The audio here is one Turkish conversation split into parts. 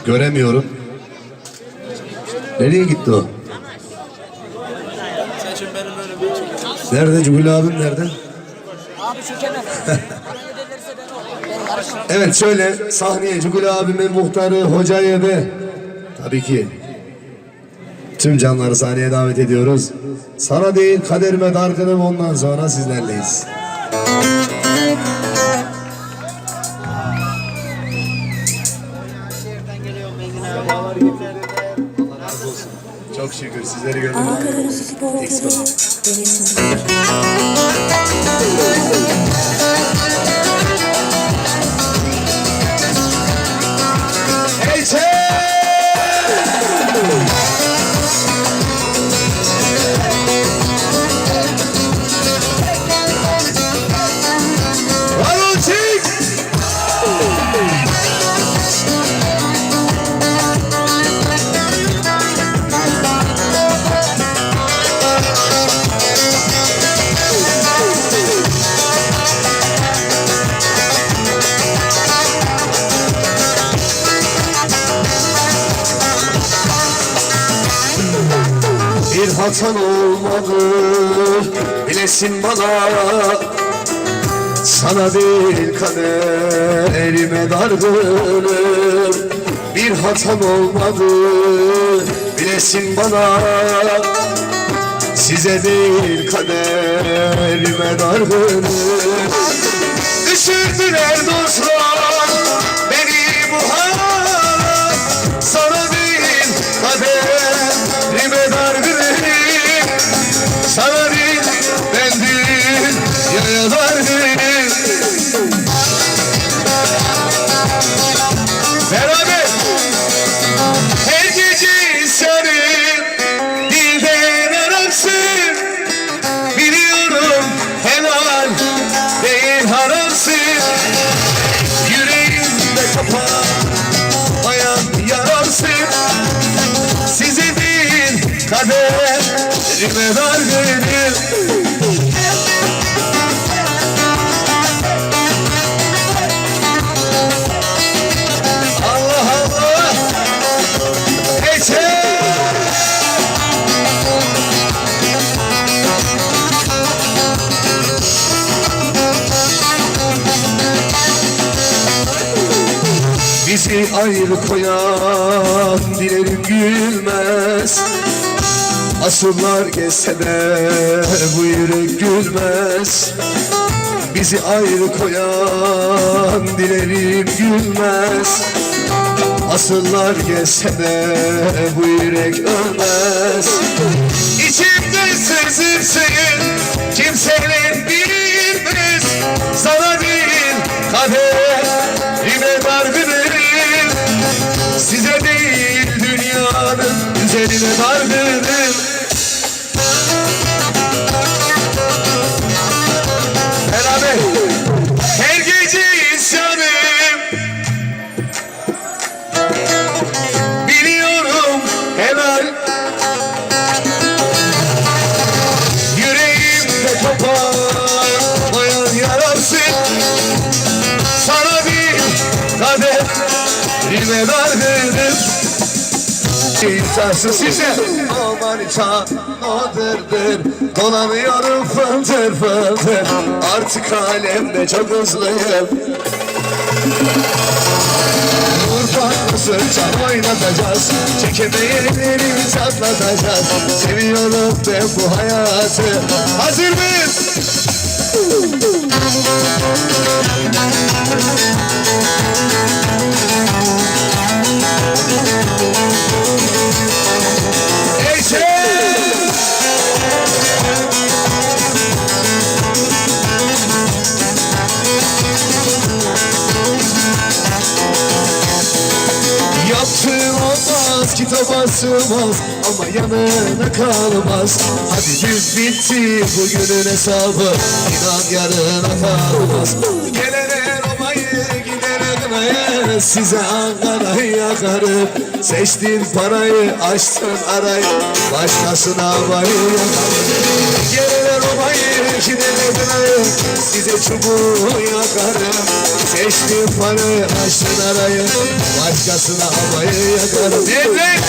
Göremiyorum. Nereye gitti o? Nerede Cugul abim nerede? Abi şu kenar. Evet şöyle sahneye Cugul abimin muhtarı hocayı ve tabii ki tüm canları sahneye davet ediyoruz. Sana değil kaderime dargınım, ondan sonra sizlerleyiz. Çok şükür sizleri gördüm. Eksik olun. Bir hatan olmadı bilesin bana, sana değil kaderime dargınım. Bir hatan olmadı bilesin bana, size değil kaderime dargınım. Düşürdüler dostlar beni bu hale, sana değil kaderime dargınım. Sana değil ben değil yaya dargınım. Beraber her gece isyanım dilden ararsın, biliyorum helal değil haramsın. Yüreğimde kapamayan yararsın, size değil kaderime dargınım. Allah Allah geçer. Bizi ayrı koyan dilerim gülmez. Asırlar geçse de bu yürek gülmez. Bizi ayrı koyan dilerim gülmez. Asırlar geçse de bu yürek ölmez. İçimde sızırsın kimseler bilmez. Sana değil kaderime dargınım. Size değil dünyanın üzerine dargınım. Beraber her gece isyanım, biliyorum helal. Yüreğimde kopamayan yararsın, sana bir kaderime dargınım. İnsansız size aman çağdırdır, dolanıyorum fıldır fıldır. Artık alemde çok hızlıyım. Urfaklı sırça oynatacağız, çekemeyenleri çatlatacağız. Seviyorum ben bu hayatı. Hazır mıyız? Yaptığım olmaz, kitaba sığmaz ama yanına kalmaz. Hadi düz bitti bugünün hesabı, inan yarına kalmaz. Gelene Roma'yı gidene Kına'ya, size Ankara'yı yakarım. Seçtin parayı, açtın arayı, başkasına bayılır. Gelir obayı, gider kınayı, size çubuğu yakarım. Seçtin parayı, açtın arayı, başkasına havayı yakarım. Evet!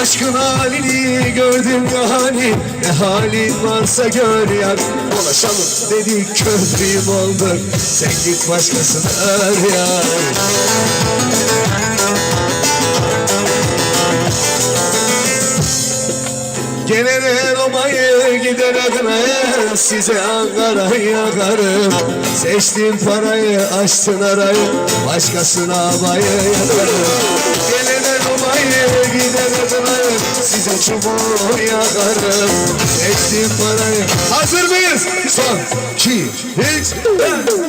Aşkın halini gördüm ya hani, ne halin varsa gör yar. Dolaşalım dedik köprüyüm olduk, sen git başkasını ör yar. Gelene Roma'yı gider Adana'ya, size Ankara'yı yakarım. Seçtin parayı, açtın arayı, başkasına havayı yakarım. Gelene Roma'yı gider Adana'ya, size çubuğu yakarım. Seçtin parayı. Hazır mıyız? Son, 2, 3, 4.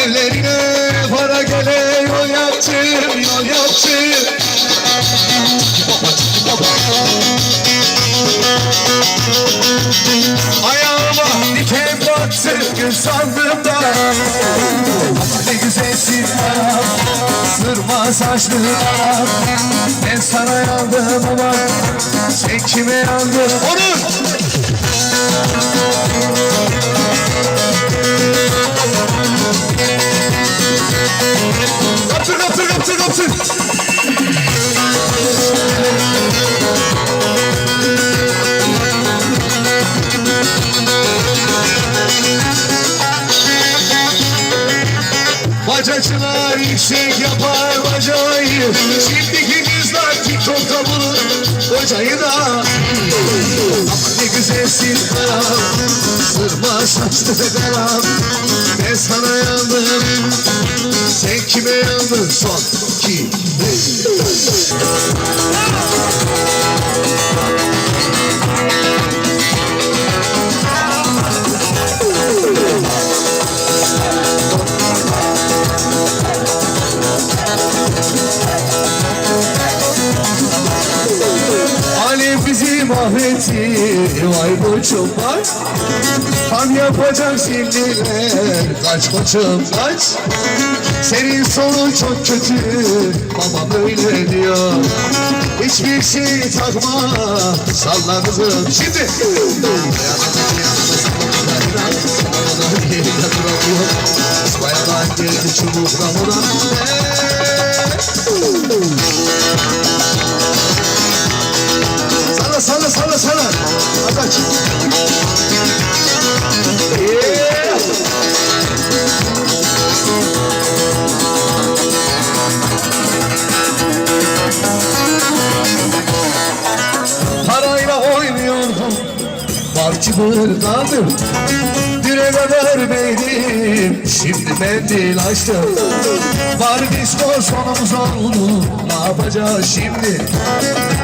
Evlerine para gele yol yaptım, yol yaptım. Ayağıma diken battı, gün sandım da. Ne güzelsin ya, sırma saçlı ya. Ben sana yandım ama sen kime yandın? Onur! Kaptır, kaptır, kaptır, kaptır! Bacacılar yüksek yapar bacayı, şimdiki kızlar TikTok'ta bulur kocayı da. Ama ne güzelsin karam, sırma saçlı karam. Ben sana yandım, sen kime yandın? Son, 2, 3. Alem bizi mahvetti, vay koçum bak. Tam yapacak sinirler, kaç koçum kaç. Senin sonun çok kötü, baba böyle diyor. Hiçbir şey takma, salla kızım. Şimdi İsmail'den geldi çubukla moda. Sana sana sana sana. Hadi aç. Parayla oynuyorum, barçı bırdadım. Düne kadar beydim, şimdi mendil açtım. Var disko sonumuz oldu, ne yapacağız şimdi?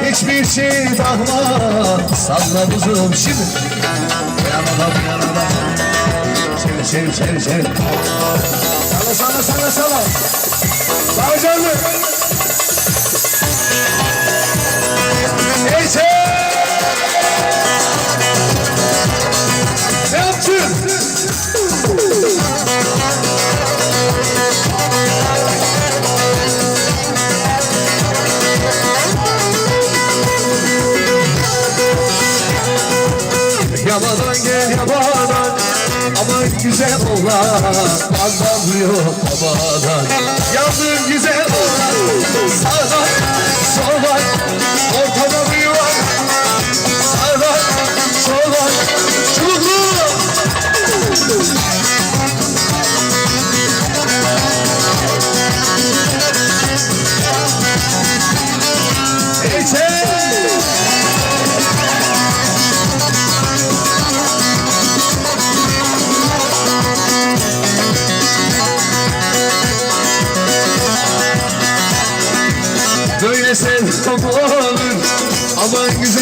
Hiçbir şey takma, salla kuzum şimdi. Yanada yanada, çevir. Salla. Daha canlı. Neyse. Ne yaptın? Yabadan gel yabadan, aman güzel olan, benden yok babadan. Yandın güzel olan, sağdan soldan, ortada bir yuvan. Sağdan soldan, çubuklu.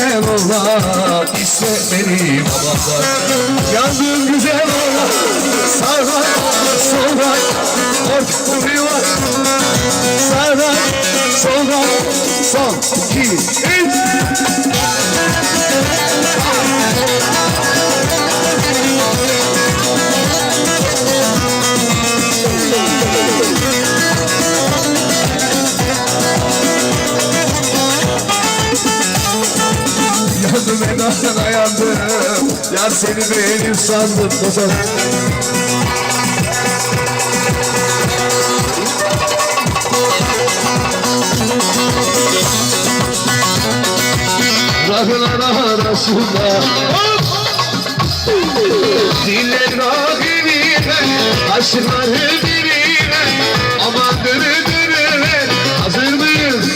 güzel oğlan, işte benim babamdan. Yandım güzel oğlan, sağdan soldan orta duruyor. Sağdan soldan, son, iki, üç. Yandım Eda'dan yandım, yar seni benim sandım. Dostum. Rakılar arasında diller rakibine, aşklar dibine. Aman dönü dönü ver, hazır mıyız?